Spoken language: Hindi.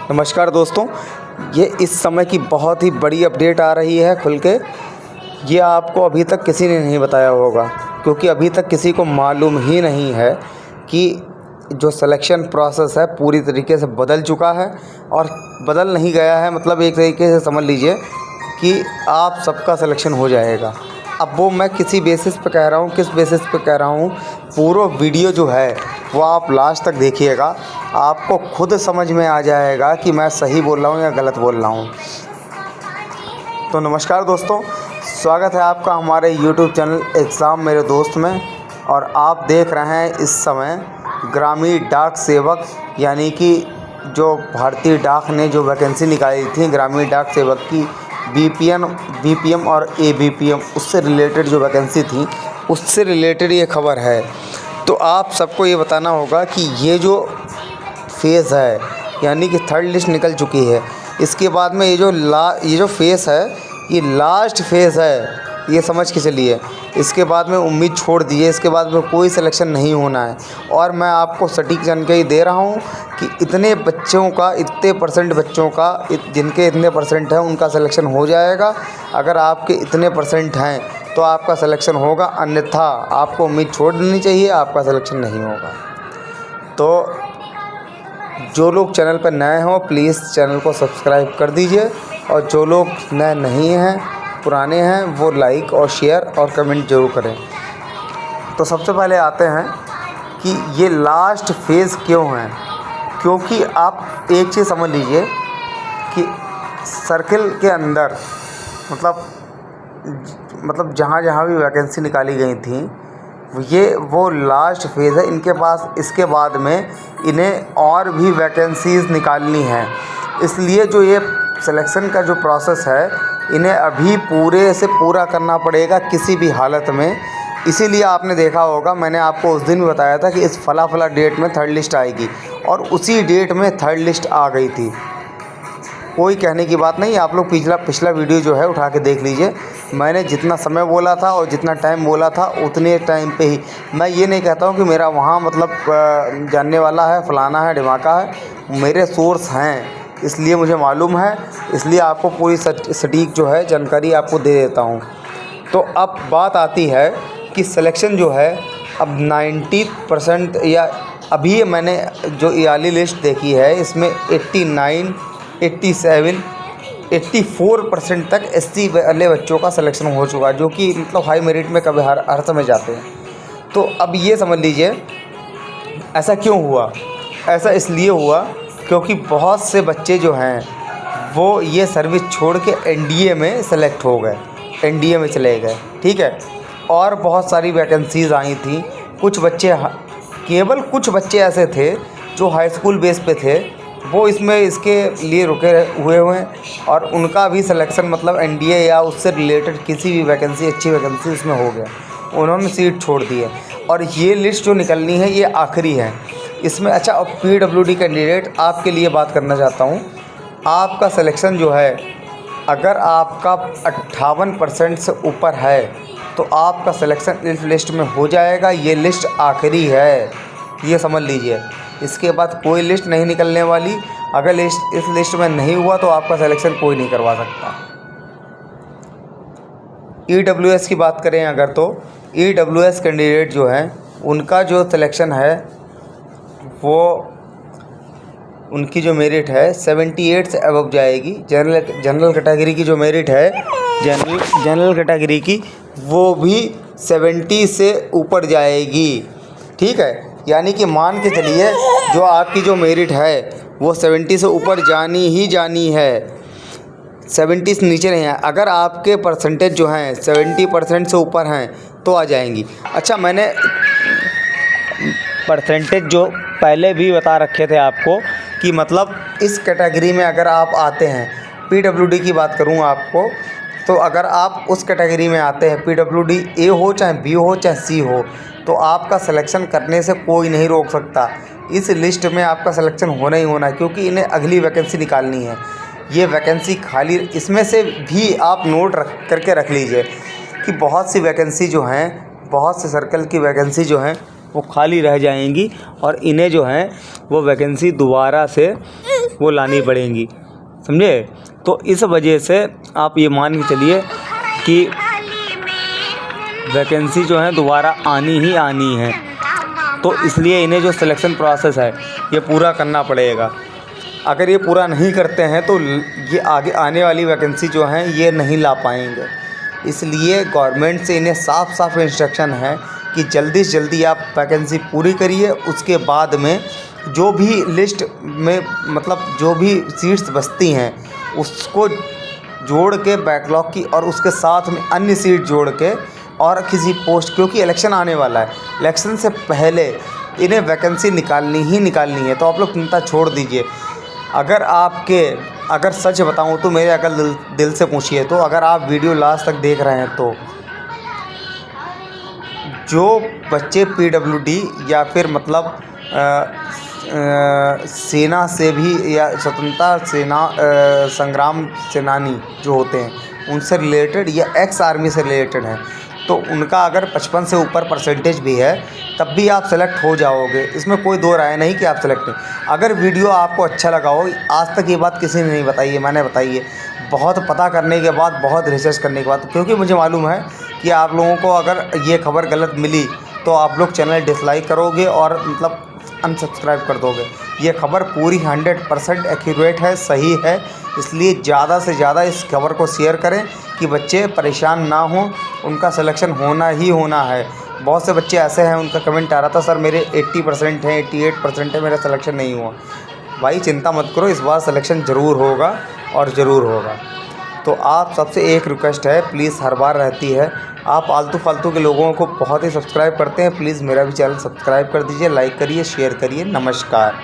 नमस्कार दोस्तों, ये इस समय की बहुत ही बड़ी अपडेट आ रही है खुल के। ये आपको अभी तक किसी ने नहीं बताया होगा, क्योंकि अभी तक किसी को मालूम ही नहीं है कि जो सिलेक्शन प्रोसेस है पूरी तरीके से बदल चुका है। और बदल नहीं गया है, मतलब एक तरीके से समझ लीजिए कि आप सबका सिलेक्शन हो जाएगा। अब वो मैं किसी बेसिस पे कह रहा हूँ, किस बेसिस पे कह रहा हूँ, पूरा वीडियो जो है वो आप लास्ट तक देखिएगा, आपको खुद समझ में आ जाएगा कि मैं सही बोल रहा हूँ या गलत बोल रहा हूँ। तो नमस्कार दोस्तों, स्वागत है आपका हमारे YouTube चैनल एग्ज़ाम मेरे दोस्त में। और आप देख रहे हैं इस समय ग्रामीण डाक सेवक, यानी कि जो भारतीय डाक ने जो वैकेंसी निकाली थी ग्रामीण डाक सेवक की बीपीएम और एबीपीएम, उससे रिलेटेड जो वैकेंसी थी उससे रिलेटेड ये खबर है। तो आप सबको ये बताना होगा कि ये जो फेज़ है, यानी कि थर्ड लिस्ट निकल चुकी है, इसके बाद में ये जो फेज़ है ये लास्ट फेज़ है, ये समझ के चलिए। इसके बाद में उम्मीद छोड़ दीजिए, इसके बाद में कोई सिलेक्शन नहीं होना है। और मैं आपको सटीक जानकारी दे रहा हूँ कि इतने बच्चों का, इतने परसेंट बच्चों का, जिनके इतने परसेंट हैं उनका सिलेक्शन हो जाएगा। अगर आपके इतने परसेंट हैं तो आपका सिलेक्शन होगा, अन्यथा आपको उम्मीद छोड़ देनी चाहिए, आपका सिलेक्शन नहीं होगा। तो जो लोग चैनल पर नए हों प्लीज़ चैनल को सब्सक्राइब कर दीजिए, और जो लोग नए नहीं हैं, पुराने हैं, वो लाइक और शेयर और कमेंट ज़रूर करें। तो सबसे पहले आते हैं कि ये लास्ट फेज़ क्यों है। क्योंकि आप एक चीज़ समझ लीजिए कि सर्किल के अंदर मतलब जहाँ भी वैकेंसी निकाली गई थी वो लास्ट फेज़ है इनके पास। इसके बाद में इन्हें और भी वैकेंसीज़ निकालनी है, इसलिए जो ये सिलेक्शन का जो प्रोसेस है इन्हें अभी पूरे से पूरा करना पड़ेगा किसी भी हालत में। इसीलिए आपने देखा होगा, मैंने आपको उस दिन भी बताया था कि इस फला डेट में थर्ड लिस्ट आएगी, और उसी डेट में थर्ड लिस्ट आ गई थी। कोई कहने की बात नहीं, आप लोग पिछला वीडियो जो है उठा के देख लीजिए। मैंने जितना समय बोला था और जितना टाइम बोला था उतने टाइम पे ही। मैं ये नहीं कहता हूँ कि मेरा वहाँ जानने वाला है, फलाना है, ढिमाका है। मेरे सोर्स हैं, इसलिए मुझे मालूम है, इसलिए आपको पूरी सटीक जो है जानकारी आपको दे देता हूँ। तो अब बात आती है कि सिलेक्शन जो है अब 90%, या अभी मैंने जो वाली लिस्ट देखी है इसमें 89, 87, 84% तक SC वाले बच्चों का सिलेक्शन हो चुका है, जो कि मतलब हाई मेरिट में कभी हर समय जाते हैं। तो अब ये समझ लीजिए ऐसा क्यों हुआ। ऐसा इसलिए हुआ क्योंकि बहुत से बच्चे जो हैं वो ये सर्विस छोड़ के NDA में सेलेक्ट हो गए, NDA में चले गए, ठीक है। और बहुत सारी वैकेंसीज़ आई थी। केवल कुछ बच्चे ऐसे थे जो हाई स्कूल बेस पे थे, वो इसके लिए रुके हुए हैं, और उनका भी सिलेक्शन मतलब NDA या उससे रिलेटेड किसी भी वैकेंसी, अच्छी वैकेंसी उसमें हो गया, उन्होंने सीट छोड़ दी है। और ये लिस्ट जो निकलनी है ये आखिरी है इसमें। अच्छा, अब PWD कैंडिडेट आपके लिए बात करना चाहता हूँ। आपका सिलेक्शन जो है, अगर आपका 58% से ऊपर है तो आपका सिलेक्शन इस लिस्ट में हो जाएगा। ये लिस्ट आखिरी है, ये समझ लीजिए। इसके बाद कोई लिस्ट नहीं निकलने वाली। अगर इस लिस्ट में नहीं हुआ तो आपका सिलेक्शन कोई नहीं करवा सकता। EWS की बात करें अगर, तो EWS कैंडिडेट जो हैं उनका जो सिलेक्शन है वो, उनकी जो मेरिट है 78 से अबव जाएगी। जनरल कैटेगरी की जो मेरिट है, जनरल कैटेगरी की, वो भी 70 से ऊपर जाएगी, ठीक है। यानी कि मान के चलिए जो आपकी जो मेरिट है वो 70 से ऊपर जानी ही जानी है, 70 से नीचे नहीं है। अगर आपके परसेंटेज जो हैं 70% से ऊपर हैं तो आ जाएंगी। अच्छा, मैंने परसेंटेज जो पहले भी बता रखे थे आपको कि मतलब इस कैटेगरी में अगर आप आते हैं, PWD की बात करूँ आपको, तो अगर आप उस कैटेगरी में आते हैं, PWD A हो चाहे B हो चाहे C हो, तो आपका सिलेक्शन करने से कोई नहीं रोक सकता। इस लिस्ट में आपका सिलेक्शन होना ही होना है, क्योंकि इन्हें अगली वैकेंसी निकालनी है। ये वैकेंसी खाली, इसमें से भी आप नोट करके रख लीजिए कि बहुत सी वैकेंसी जो हैं, बहुत से सर्कल की वैकेंसी जो हैं वो खाली रह जाएंगी, और इन्हें जो है वो वैकेंसी दोबारा से वो लानी पड़ेंगी, समझे। तो इस वजह से आप ये मान के चलिए कि वैकेंसी जो है दोबारा आनी ही आनी है। तो इसलिए इन्हें जो सिलेक्शन प्रोसेस है ये पूरा करना पड़ेगा। अगर ये पूरा नहीं करते हैं तो ये आगे आने वाली वैकेंसी जो हैं ये नहीं ला पाएंगे। इसलिए गवर्नमेंट से इन्हें साफ साफ इंस्ट्रक्शन है कि जल्दी से जल्दी आप वैकेंसी पूरी करिए। उसके बाद में जो भी लिस्ट में मतलब जो भी सीट्स बचती हैं उसको जोड़ के बैकलॉग की और उसके साथ में अन्य सीट जोड़ के और किसी पोस्ट, क्योंकि इलेक्शन आने वाला है, इलेक्शन से पहले इन्हें वैकेंसी निकालनी ही निकालनी है। तो आप लोग चिंता छोड़ दीजिए। अगर सच बताऊं तो मेरे अगर दिल से पूछिए तो अगर आप वीडियो लास्ट तक देख रहे हैं तो जो बच्चे PWD या फिर मतलब सेना से भी या स्वतंत्रता सेना संग्राम सेनानी जो होते हैं उनसे रिलेटेड या एक्स आर्मी से रिलेटेड हैं तो उनका अगर 55 से ऊपर परसेंटेज भी है तब भी आप सेलेक्ट हो जाओगे। इसमें कोई दो राय नहीं कि आप सेलेक्ट नहीं। अगर वीडियो आपको अच्छा लगा हो, आज तक ये बात किसी ने नहीं बताई है, मैंने बताई है बहुत पता करने के बाद, बहुत रिसर्च करने के बाद, क्योंकि मुझे मालूम है कि आप लोगों को अगर ये खबर गलत मिली तो आप लोग चैनल डिसलाइक करोगे और मतलब अनसब्सक्राइब कर दोगे। ये खबर पूरी 100% एक्यूरेट है, सही है। इसलिए ज़्यादा से ज़्यादा इस खबर को शेयर करें कि बच्चे परेशान ना हों, उनका सिलेक्शन होना ही होना है। बहुत से बच्चे ऐसे हैं उनका कमेंट आ रहा था सर मेरे 80% है, 88% है, मेरा सिलेक्शन नहीं हुआ। भाई चिंता मत करो, इस बार सिलेक्शन ज़रूर होगा और ज़रूर होगा। तो आप सबसे एक रिक्वेस्ट है, प्लीज़, हर बार रहती है, आप आलतू फालतू के लोगों को बहुत ही सब्सक्राइब करते हैं, प्लीज़ मेरा भी चैनल सब्सक्राइब कर दीजिए, लाइक करिए, शेयर करिए। नमस्कार।